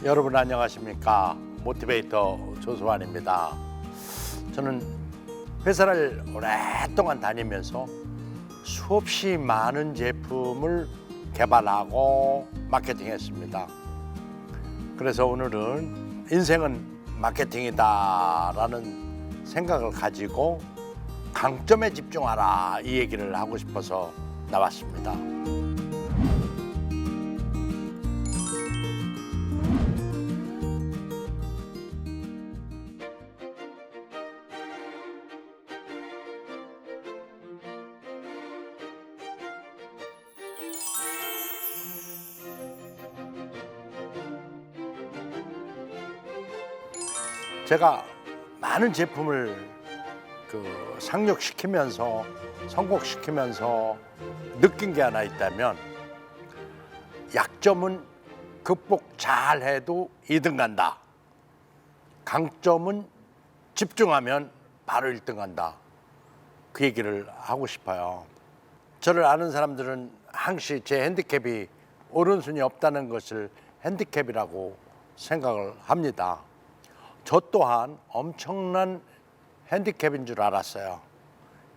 여러분 안녕하십니까? 모티베이터 조수환입니다. 저는 회사를 오랫동안 다니면서 수없이 많은 제품을 개발하고 마케팅했습니다. 그래서 오늘은 인생은 마케팅이다라는 생각을 가지고 강점에 집중하라 이 얘기를 하고 싶어서 나왔습니다. 제가 많은 제품을 상륙시키면서 성공시키면서 느낀 게 하나 있다면, 약점은 극복 잘해도 2등 간다. 강점은 집중하면 바로 1등 간다. 그 얘기를 하고 싶어요. 저를 아는 사람들은 항시 제 핸디캡이 오른손이 없다는 것을 핸디캡이라고 생각을 합니다. 저 또한 엄청난 핸디캡인 줄 알았어요.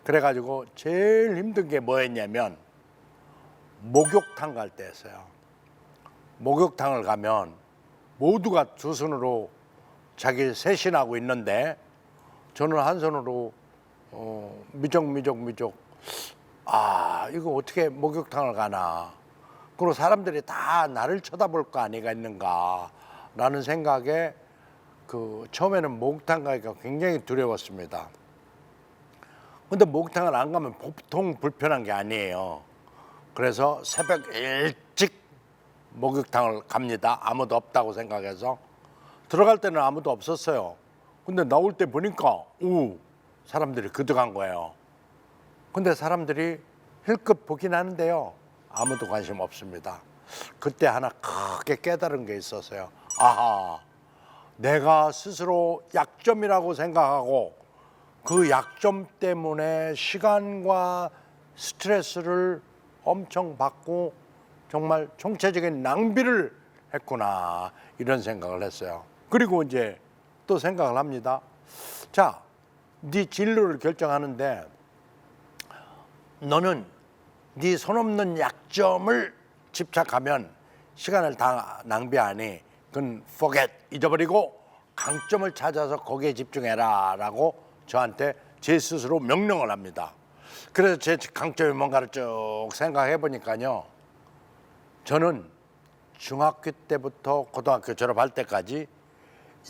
그래가지고 제일 힘든 게 뭐였냐면 목욕탕 갈 때였어요. 목욕탕을 가면 모두가 두 손으로 자기 세신하고 있는데 저는 한 손으로 미적미적 이거 어떻게 목욕탕을 가나, 그리고 사람들이 다 나를 쳐다볼 거 아니가 있는가 라는 생각에 처음에는 목욕탕 가기가 굉장히 두려웠습니다. 근데 목욕탕을 안 가면 보통 불편한 게 아니에요. 그래서 새벽 일찍 목욕탕을 갑니다. 아무도 없다고 생각해서. 들어갈 때는 아무도 없었어요. 근데 나올 때 보니까 사람들이 그득한 거예요. 근데 사람들이 힐끗 보긴 하는데요, 아무도 관심 없습니다. 그때 하나 크게 깨달은 게 있었어요. 내가 스스로 약점이라고 생각하고 그 약점 때문에 시간과 스트레스를 엄청 받고 정말 총체적인 낭비를 했구나, 이런 생각을 했어요. 그리고 이제 또 생각을 합니다. 자, 네 진로를 결정하는데 너는 네 손 없는 약점을 집착하면 시간을 다 낭비하니 그건 forget, 잊어버리고 강점을 찾아서 거기에 집중해라 라고 저한테 제 스스로 명령을 합니다. 그래서 제 강점이 뭔가를 쭉 생각해 보니까요, 저는 중학교 때부터 고등학교 졸업할 때까지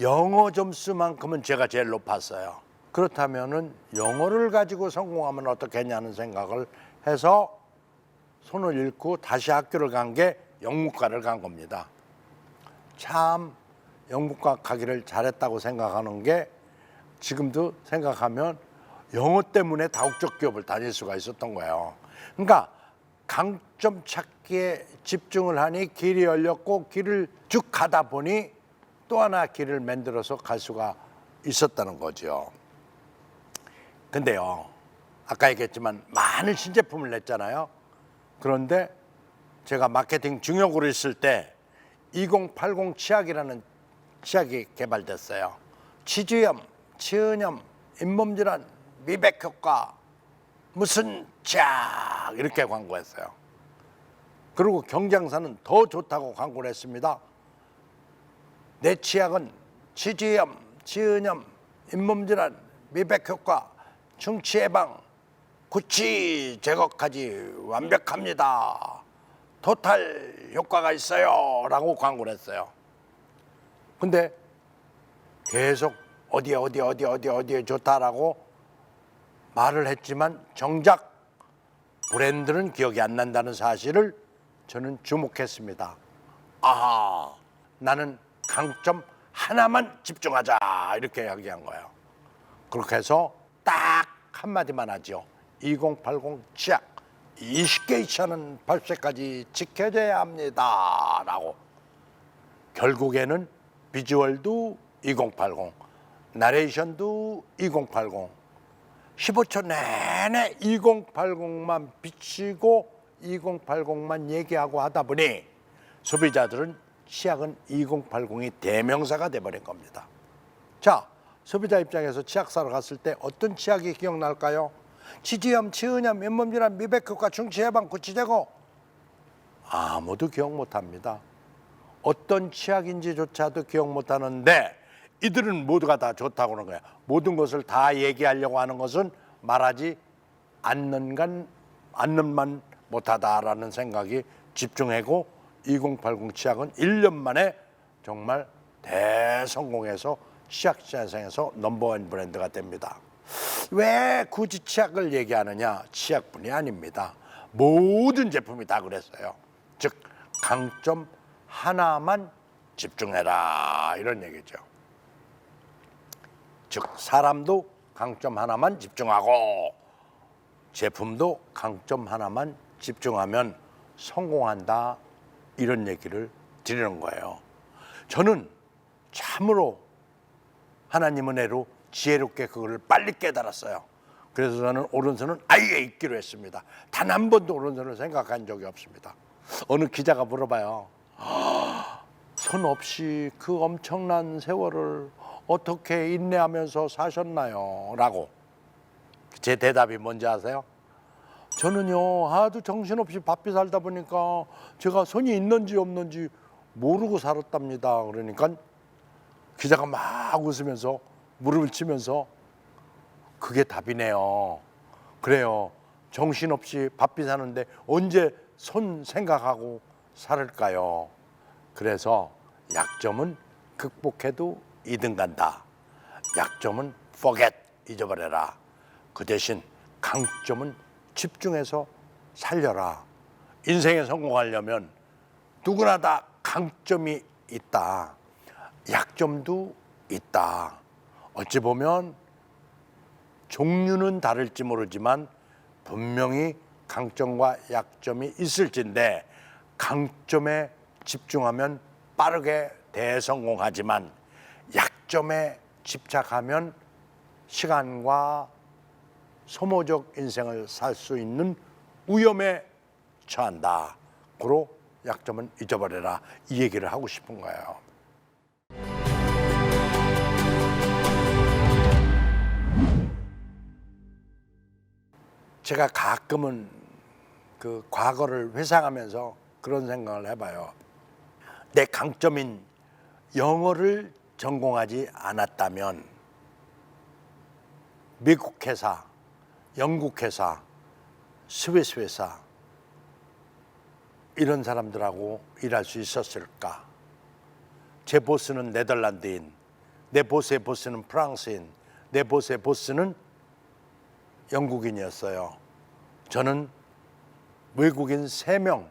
영어 점수만큼은 제가 제일 높았어요. 그렇다면은 영어를 가지고 성공하면 어떻겠냐는 생각을 해서 손을 읽고 다시 학교를 간 게 영문과를 간 겁니다. 참 영문과 가기를 잘했다고 생각하는 게, 지금도 생각하면 영어 때문에 다국적 기업을 다닐 수가 있었던 거예요. 그러니까 강점 찾기에 집중을 하니 길이 열렸고, 길을 쭉 가다 보니 또 하나 길을 만들어서 갈 수가 있었다는 거죠. 근데요, 아까 얘기했지만 많은 신제품을 냈잖아요. 그런데 제가 마케팅 중역으로 있을 때 2080 치약이라는 치약이 개발됐어요. 치주염, 치은염, 잇몸질환, 미백 효과, 무슨 치약 이렇게 광고했어요. 그리고 경쟁사는 더 좋다고 광고를 했습니다. 내 치약은 치주염, 치은염, 잇몸질환, 미백 효과, 충치 예방, 구취 제거까지 완벽합니다. 토탈 효과가 있어요 라고 광고를 했어요. 근데 계속 어디에 좋다라고 말을 했지만 정작 브랜드는 기억이 안 난다는 사실을 저는 주목했습니다. 나는 강점 하나만 집중하자, 이렇게 이야기한 거예요. 그렇게 해서 딱 한마디만 하죠. 2080 치약 20개 이차는 발색까지 지켜져야 합니다 라고. 결국에는 비주얼도 2080, 나레이션도 2080, 15초 내내 2080만 비치고 2080만 얘기하고 하다 보니 소비자들은 치약은 2080이 대명사가 돼버린 겁니다. 자, 소비자 입장에서 치약 사러 갔을 때 어떤 치약이 기억날까요? 치지염, 치은염, 맨몸질환, 미백효과, 충치예방, 구치제거. 아무도 기억 못합니다. 어떤 치약인지조차도 기억 못하는데 이들은 모두가 다 좋다고 하는 거야. 모든 것을 다 얘기하려고 하는 것은 말하지 않는만 못하다라는 생각이 집중하고 2080 치약은 1년 만에 정말 대성공해서 치약 시장에서 넘버원 브랜드가 됩니다. 왜 굳이 치약을 얘기하느냐? 치약뿐이 아닙니다. 모든 제품이 다 그랬어요. 즉 강점 하나만 집중해라 이런 얘기죠. 즉 사람도 강점 하나만 집중하고 제품도 강점 하나만 집중하면 성공한다 이런 얘기를 드리는 거예요. 저는 참으로 하나님 은혜로 지혜롭게 그걸 빨리 깨달았어요. 그래서 저는 오른손은 아예 잊기로 했습니다. 단 한 번도 오른손을 생각한 적이 없습니다. 어느 기자가 물어봐요. 손 없이 그 엄청난 세월을 어떻게 인내하면서 사셨나요? 라고. 제 대답이 뭔지 아세요? 저는요 하도 정신없이 바삐 살다 보니까 제가 손이 있는지 없는지 모르고 살았답니다. 그러니까 기자가 막 웃으면서 무릎을 치면서 그게 답이네요. 그래요. 정신없이 바삐 사는데 언제 손 생각하고 살을까요? 그래서 약점은 극복해도 2등 간다. 약점은 forget, 잊어버려라. 그 대신 강점은 집중해서 살려라. 인생에 성공하려면 누구나 다 강점이 있다. 약점도 있다. 어찌 보면 종류는 다를지 모르지만 분명히 강점과 약점이 있을진데 강점에 집중하면 빠르게 대성공하지만 약점에 집착하면 시간과 소모적 인생을 살 수 있는 위험에 처한다. 고로 약점은 잊어버려라. 이 얘기를 하고 싶은 거예요. 제가 가끔은 그 과거를 회상하면서 그런 생각을 해봐요. 내 강점인 영어를 전공하지 않았다면 미국 회사, 영국 회사, 스위스 회사 이런 사람들하고 일할 수 있었을까? 제 보스는 네덜란드인, 내 보스의 보스는 프랑스인, 내 보스의 보스는 영국인이었어요. 저는 외국인 3명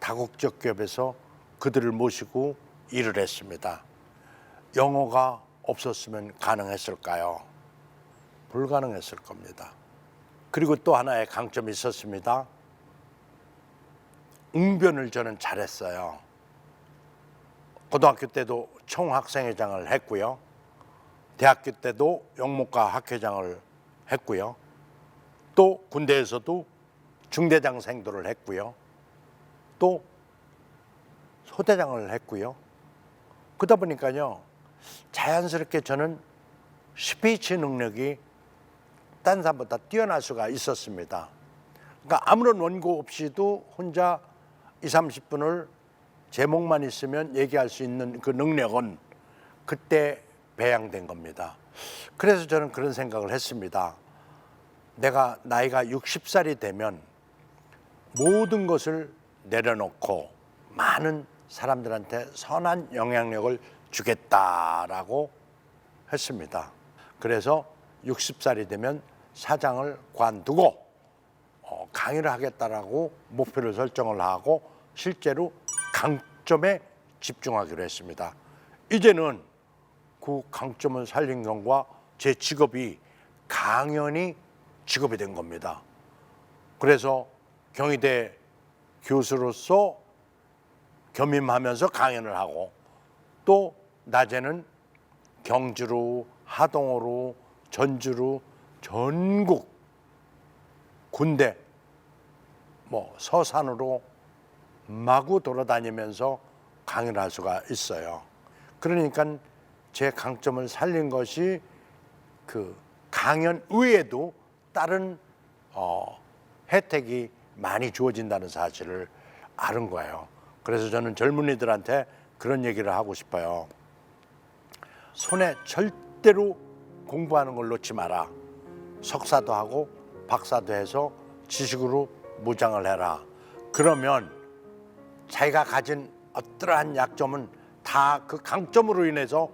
다국적 기업에서 그들을 모시고 일을 했습니다. 영어가 없었으면 가능했을까요? 불가능했을 겁니다. 그리고 또 하나의 강점이 있었습니다. 웅변을 저는 잘했어요. 고등학교 때도 총학생회장을 했고요. 대학교 때도 영문과 학회장을 했고요. 또 군대에서도 중대장 생도를 했고요. 또 소대장을 했고요. 그러다 보니까요. 자연스럽게 저는 스피치 능력이 딴 사람보다 뛰어날 수가 있었습니다. 그러니까 아무런 원고 없이도 혼자 20-30분을 제목만 있으면 얘기할 수 있는 그 능력은 그때 배양된 겁니다. 그래서 저는 그런 생각을 했습니다. 내가 나이가 60살이 되면 모든 것을 내려놓고 많은 사람들한테 선한 영향력을 주겠다라고 했습니다. 그래서 60살이 되면 사장을 관두고 강의를 하겠다라고 목표를 설정을 하고 실제로 강점에 집중하기로 했습니다. 이제는 그 강점을 살린 경우가 제 직업이 강연이 직업이 된 겁니다. 그래서 경희대 교수로서 겸임하면서 강연을 하고 또 낮에는 경주로 하동으로 전주로 전국 군대 서산으로 마구 돌아다니면서 강의를 할 수가 있어요. 그러니까 제 강점을 살린 것이 그 강연 외에도 다른 혜택이 많이 주어진다는 사실을 아는 거예요. 그래서 저는 젊은이들한테 그런 얘기를 하고 싶어요. 손에 절대로 공부하는 걸 놓지 마라. 석사도 하고 박사도 해서 지식으로 무장을 해라. 그러면 자기가 가진 어떠한 약점은 다 그 강점으로 인해서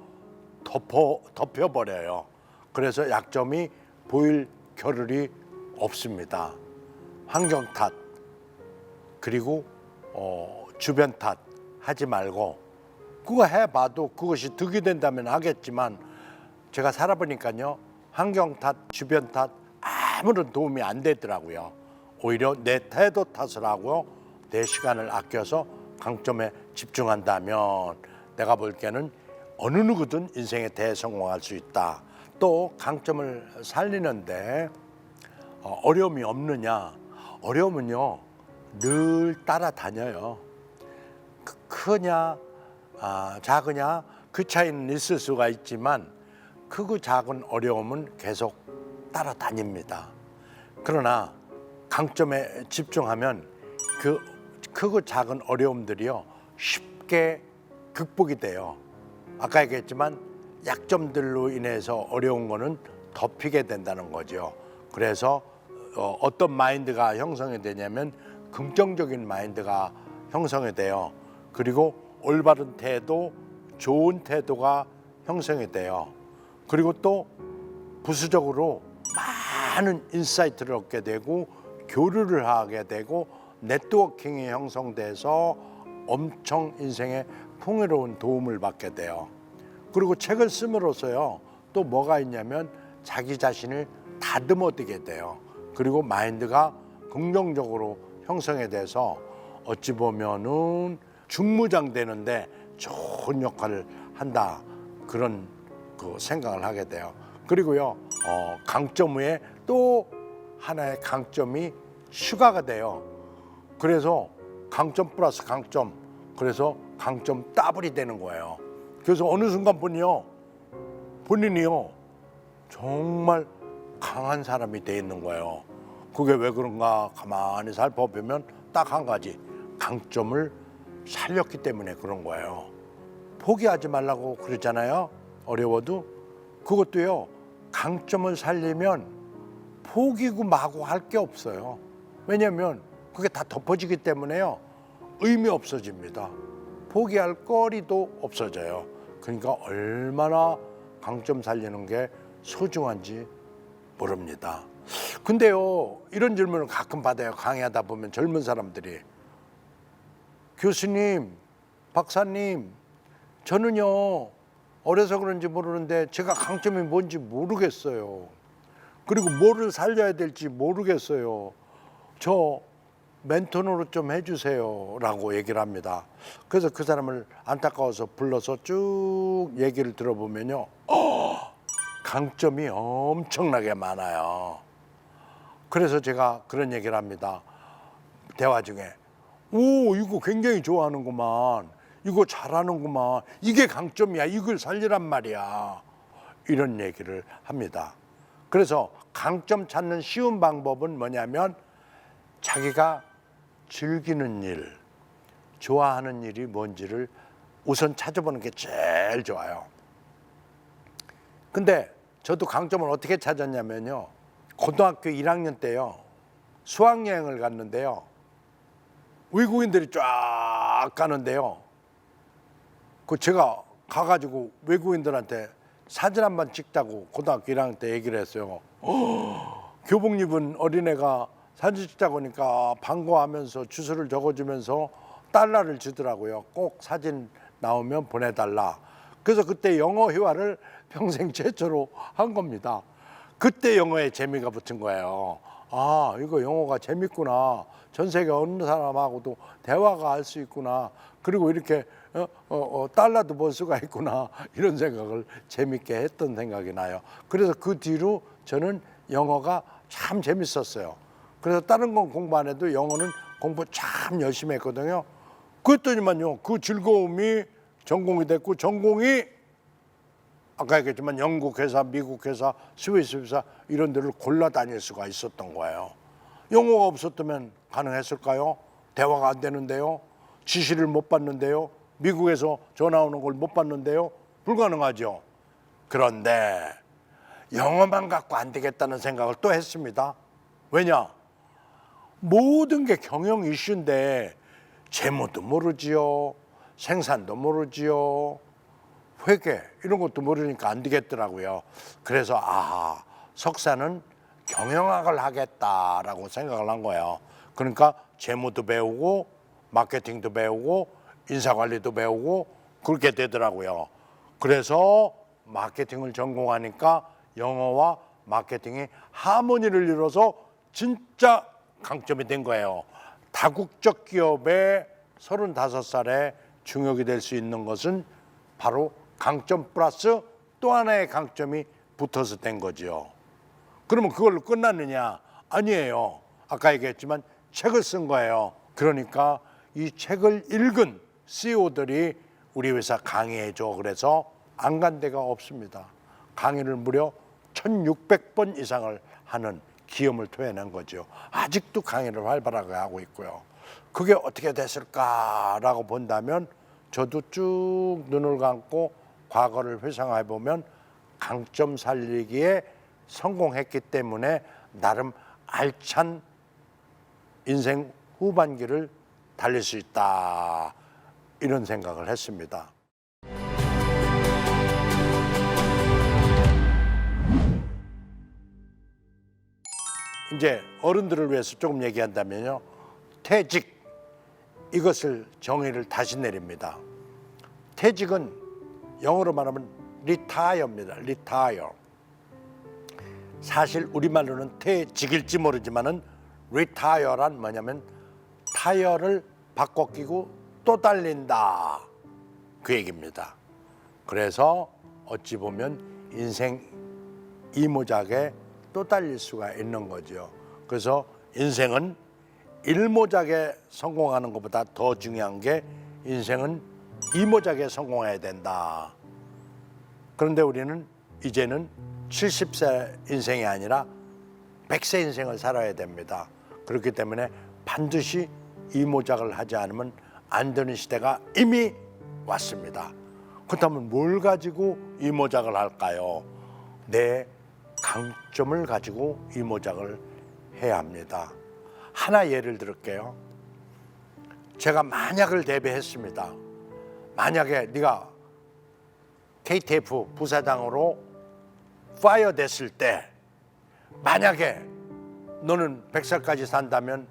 덮여버려요. 그래서 약점이 보일 겨를이 없습니다. 환경 탓 그리고 주변 탓 하지 말고 그거 해봐도 그것이 득이 된다면 하겠지만 제가 살아보니까요. 환경 탓, 주변 탓 아무런 도움이 안 되더라고요. 오히려 내 태도 탓을 하고 내 시간을 아껴서 강점에 집중한다면 내가 볼 때는 어느 누구든 인생에 대성공할 수 있다. 또 강점을 살리는데 어려움이 없느냐? 어려움은요 늘 따라다녀요. 크냐 작으냐 그 차이는 있을 수가 있지만 크고 작은 어려움은 계속 따라다닙니다. 그러나 강점에 집중하면 그 크고 작은 어려움들이요 쉽게 극복이 돼요. 아까 얘기했지만 약점들로 인해서 어려운 거는 덮이게 된다는 거죠. 그래서 어떤 마인드가 형성이 되냐면 긍정적인 마인드가 형성이 돼요. 그리고 올바른 태도, 좋은 태도가 형성이 돼요. 그리고 또 부수적으로 많은 인사이트를 얻게 되고 교류를 하게 되고 네트워킹이 형성돼서 엄청 인생에 풍요로운 도움을 받게 돼요. 그리고 책을 씀으로써요 또 뭐가 있냐면 자기 자신을 다듬어두게 돼요. 그리고 마인드가 긍정적으로 형성이 돼서 어찌 보면은 중무장되는데 좋은 역할을 한다 그런 그 생각을 하게 돼요. 그리고요 강점 외에 또 하나의 강점이 추가가 돼요. 그래서 강점 플러스 강점, 그래서 강점 더블이 되는 거예요. 그래서 어느 순간 본인이요 정말 강한 사람이 돼 있는 거예요. 그게 왜 그런가 가만히 살펴보면 딱 한 가지, 강점을 살렸기 때문에 그런 거예요. 포기하지 말라고 그러잖아요. 어려워도. 그것도요 강점을 살리면 포기고 마고 할 게 없어요. 왜냐하면 그게 다 덮어지기 때문에요 의미 없어집니다. 포기할 거리도 없어져요. 그러니까 얼마나 강점 살리는 게 소중한지 모릅니다. 근데요 이런 질문을 가끔 받아요. 강의하다 보면 젊은 사람들이, 교수님, 박사님, 저는요 어려서 그런지 모르는데 제가 강점이 뭔지 모르겠어요. 그리고 뭐를 살려야 될지 모르겠어요. 저 멘토로 좀 해주세요 라고 얘기를 합니다. 그래서 그 사람을 안타까워서 불러서 쭉 얘기를 들어보면요 강점이 엄청나게 많아요. 그래서 제가 그런 얘기를 합니다. 대화 중에 오 이거 굉장히 좋아하는구만, 이거 잘하는구만, 이게 강점이야, 이걸 살리란 말이야, 이런 얘기를 합니다. 그래서 강점 찾는 쉬운 방법은 뭐냐면 자기가 즐기는 일, 좋아하는 일이 뭔지를 우선 찾아보는 게 제일 좋아요. 근데 저도 강점을 어떻게 찾았냐면요 고등학교 1학년 때요 수학여행을 갔는데요 외국인들이 쫙 가는데요 그 제가 가가지고 외국인들한테 사진 한번 찍자고 고등학교 1학년 때 얘기를 했어요. 교복 입은 어린애가 사진 찍자고 하니까 반가워하면서 주소를 적어주면서 달러를 주더라고요. 꼭 사진 나오면 보내달라. 그래서 그때 영어 회화를 평생 최초로 한 겁니다. 그때 영어에 재미가 붙은 거예요. 아 이거 영어가 재밌구나, 전 세계 어느 사람하고도 대화가 할 수 있구나, 그리고 이렇게 달러도 벌 수가 있구나, 이런 생각을 재밌게 했던 생각이 나요. 그래서 그 뒤로 저는 영어가 참 재밌었어요. 그래서 다른 건 공부 안 해도 영어는 공부 참 열심히 했거든요. 그랬더니만요, 그 즐거움이 전공이 됐고, 전공이 아까 얘기했지만 영국 회사, 미국 회사, 스위스 회사 이런 데를 골라 다닐 수가 있었던 거예요. 영어가 없었다면 가능했을까요? 대화가 안 되는데요. 지시를 못 받는데요. 미국에서 전화 오는 걸 못 받는데요. 불가능하죠. 그런데 영어만 갖고 안 되겠다는 생각을 또 했습니다. 왜냐? 모든 게 경영 이슈인데 재무도 모르지요. 생산도 모르지요. 회계 이런 것도 모르니까 안 되겠더라고요. 그래서 석사는 경영학을 하겠다라고 생각을 한 거예요. 그러니까 재무도 배우고 마케팅도 배우고 인사관리도 배우고 그렇게 되더라고요. 그래서 마케팅을 전공하니까 영어와 마케팅이 하모니를 이뤄서 진짜 강점이 된 거예요. 다국적 기업의 35살에 중역이 될 수 있는 것은 바로 강점 플러스 또 하나의 강점이 붙어서 된 거죠. 그러면 그걸로 끝났느냐? 아니에요. 아까 얘기했지만 책을 쓴 거예요. 그러니까 이 책을 읽은 CEO들이 우리 회사 강의해줘. 그래서 안 간 데가 없습니다. 강의를 무려 1600번 이상을 하는 기염을 토해낸 거죠. 아직도 강의를 활발하게 하고 있고요. 그게 어떻게 됐을까라고 본다면 저도 쭉 눈을 감고 과거를 회상해 보면 강점 살리기에 성공했기 때문에 나름 알찬 인생 후반기를 달릴 수 있다, 이런 생각을 했습니다. 이제 어른들을 위해서 조금 얘기한다면요, 퇴직, 이것을 정의를 다시 내립니다. 퇴직은 영어로 말하면 retire입니다. retire. 사실 우리말로는 퇴직일지 모르지만은 retire란 뭐냐면 타이어를 바꿔 끼고 또 달린다, 그 얘기입니다. 그래서 어찌 보면 인생 이모작에 또 달릴 수가 있는 거죠. 그래서 인생은 일모작에 성공하는 것보다 더 중요한 게 인생은 이모작에 성공해야 된다. 그런데 우리는 이제는 70세 인생이 아니라 100세 인생을 살아야 됩니다. 그렇기 때문에 반드시 이모작을 하지 않으면 안 되는 시대가 이미 왔습니다. 그렇다면 뭘 가지고 이모작을 할까요? 내 강점을 가지고 이모작을 해야 합니다. 하나 예를 들을게요. 제가 만약을 대비했습니다. 만약에 네가 KTF 부사장으로 파이어 됐을 때, 만약에 너는 100살까지 산다면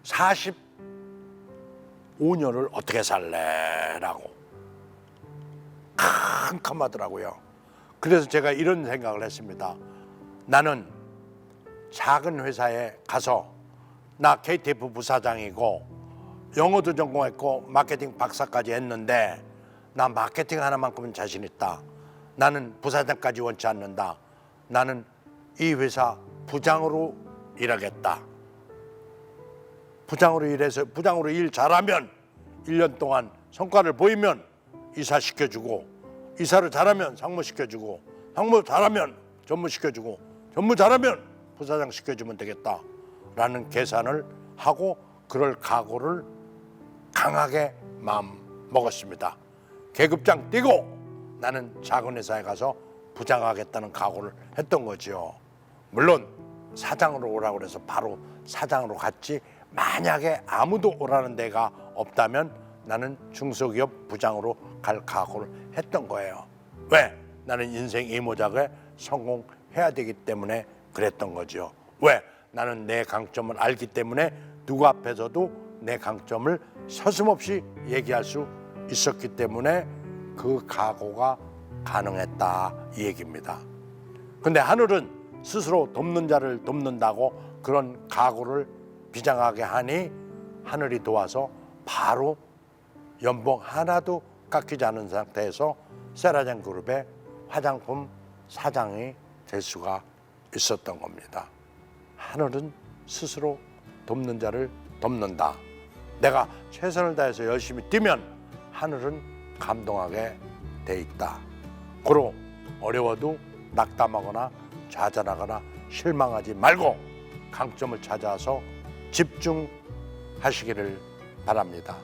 45년을 어떻게 살래? 라고 캄캄하더라고요. 그래서 제가 이런 생각을 했습니다. 나는 작은 회사에 가서, 나 KTF 부사장이고 영어도 전공했고 마케팅 박사까지 했는데 나 마케팅 하나만큼은 자신 있다. 나는 부사장까지 원치 않는다. 나는 이 회사 부장으로 일하겠다. 부장으로 일해서 부장으로 일 잘하면 1년 동안 성과를 보이면 이사 시켜주고, 이사를 잘하면 상무 시켜주고, 상무 잘하면 전무 시켜주고, 전무 잘하면 부사장 시켜주면 되겠다 라는 계산을 하고 그럴 각오를 강하게 마음 먹었습니다. 계급장 뛰고 나는 작은 회사에 가서 부장하겠다는 각오를 했던 거죠. 물론 사장으로 오라고 그래서 바로 사장으로 갔지, 만약에 아무도 오라는 데가 없다면 나는 중소기업 부장으로 갈 각오를 했던 거예요. 왜? 나는 인생 이모작에 성공해야 되기 때문에 그랬던 거죠. 왜? 나는 내 강점을 알기 때문에 누구 앞에서도 내 강점을 서슴없이 얘기할 수 있었기 때문에 그 각오가 가능했다, 이 얘기입니다. 근데 하늘은 스스로 돕는 자를 돕는다고 그런 각오를 비장하게 하니 하늘이 도와서 바로 연봉 하나도 깎이지 않은 상태에서 세라젬 그룹의 화장품 사장이 될 수가 있었던 겁니다. 하늘은 스스로 돕는 자를 돕는다. 내가 최선을 다해서 열심히 뛰면 하늘은 감동하게 돼 있다. 고로 어려워도 낙담하거나 좌절하거나 실망하지 말고 강점을 찾아서 집중하시기를 바랍니다.